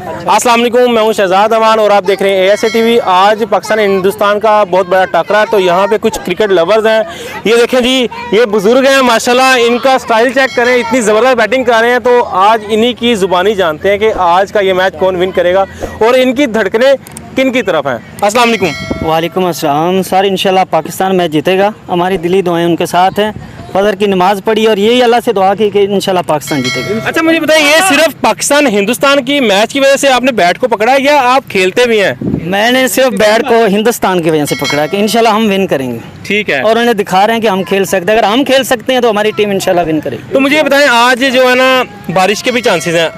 अस्सलाम वालेकुम, मैं हूं शहजाद अमान और आप देख रहे हैं ASA TV। आज पाकिस्तान हिंदुस्तान का बहुत बड़ा टकरा है, तो यहाँ पे कुछ क्रिकेट लवर्स हैं। ये देखें जी, ये बुजुर्ग हैं माशाल्लाह, इनका स्टाइल चेक करें, इतनी ज़बरदस्त बैटिंग कर रहे हैं। तो आज इन्हीं की ज़ुबानी जानते हैं कि आज का ये मैच कौन विन करेगा और इनकी धड़कनें किन की तरफ हैं। अस्सलाम वालेकुम। वालेकुम अस्सलाम। सर इंशाल्लाह पाकिस्तान मैच जीतेगा, हमारी दिली दुआएं उनके साथ हैं। फजर की नमाज़ पढ़ी और यही अल्लाह से दुआ की कि इंशाल्लाह पाकिस्तान जीतेगा। अच्छा मुझे बताइए, ये सिर्फ पाकिस्तान हिंदुस्तान की मैच की वजह से आपने बैट को पकड़ा या आप खेलते भी हैं? मैंने सिर्फ बैट को हिंदुस्तान की वजह से पकड़ा कि इंशाल्लाह हम विन करेंगे। ठीक है। और उन्हें दिखा रहे हैं कि हम खेल सकते हैं। अगर हम खेल सकते हैं तो हमारी टीम इंशाल्लाह विन करेगी। तो मुझे ये बताएं, आज जो है ना बारिश के भी चांसेस हैं,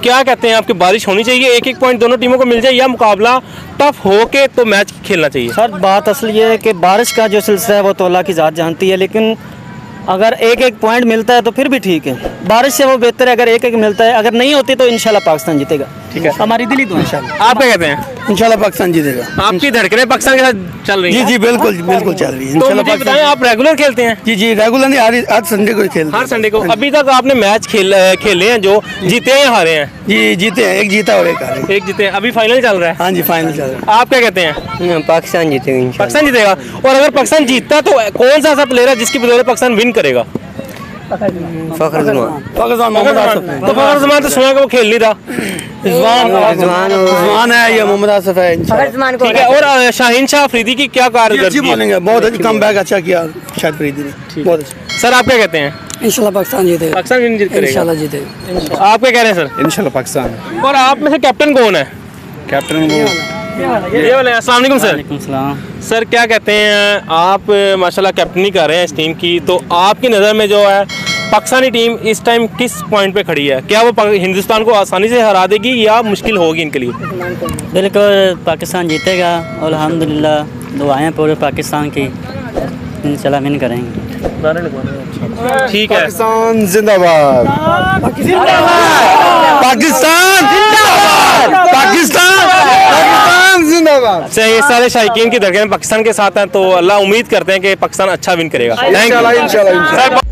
क्या कहते हैं आपकी बारिश होनी चाहिए, एक एक पॉइंट दोनों टीमों को मिल जाए, या मुकाबला टफ हो के तो मैच खेलना चाहिए? सर बात असल ये है कि बारिश का जो सिलसिला है वो तो अल्लाह की ज़ात जानती है, लेकिन अगर एक एक पॉइंट मिलता है तो फिर भी ठीक है। बारिश से वो बेहतर है अगर एक एक मिलता है, अगर नहीं होती तो इंशाल्लाह पाकिस्तान जीतेगा। ठीक है, हमारी दिली दुआ इंशाल्लाह। आप क्या कहते हैं? इंशाल्लाह पाकिस्तान जीतेगा। आपकी धड़कनें पाकिस्तान के साथ चल रही जी हैं? जी बिल्कुल बिल्कुल चल रही है। तो मुझे बताएं, आप रेगुलर खेलते हैं? जी जी रेगुलर नहीं, हर संडे को ही खेलते हैं। हर संडे को। अभी तक आपने मैच खेले हैं, जो जीते हैं या हारे हैं? जी जीते हैं, एक जीता और एक हारे। एक जीते हैं। अभी फाइनल चल रहा है। हाँ जी फाइनल चल रहा है। आप क्या कहते हैं? पाकिस्तान जीतेगा। पाकिस्तान जीतेगा। और अगर पाकिस्तान जीतता तो कौन सा ऐसा प्लेयर है जिसकी बदौलत पाकिस्तान विन करेगा? पाकिस्तान मोहम्मद आसिफ है। तो फखर जमान तो सुना कि वो खेल नहीं रहा। रिजवान है, ये मोहम्मद आसिफ है। ठीक है। और शाहीन शाह अफरीदी की क्या अच्छी कारकर्दगी है? बॉलिंग है, बहुत अच्छी कम बैक अच्छा किया शायद फरीदी ने, बहुत अच्छा। सर आप क्या कहते हैं? इंशाल्लाह पाकिस्तान जीतेगा। पाकिस्तान विन करेगा। इंशाल्लाह जीतेगा। आप क्या कह रहे हैं सर? इंशाल्लाह पाकिस्तान। और आप में से कैप्टन कौन है? कैप्टन ये वाले। अस्सलाम वालेकुम सर। सलाम। सर क्या कहते हैं, आप माशाल्लाह कैप्टनी कर रहे हैं इस टीम की, तो आपकी नज़र में जो है पाकिस्तानी टीम इस टाइम किस पॉइंट पे खड़ी है? क्या वो हिंदुस्तान को आसानी से हरा देगी या मुश्किल होगी इनके लिए? बिल्कुल पाकिस्तान जीतेगा और अल्हम्दुलिल्लाह दुआएं पूरे पाकिस्तान की, इंशाल्लाह विन करेंगे। ठीक है। पाकिस्तान जिंदाबाद। पाकिस्तान पाकिस्तान जिंदाबाद। अच्छा, ये सारे शायकीन की धड़कनें पाकिस्तान के साथ हैं, तो अल्लाह उम्मीद करते हैं कि पाकिस्तान अच्छा विन करेगा। Thank you. इंशाल्लाह।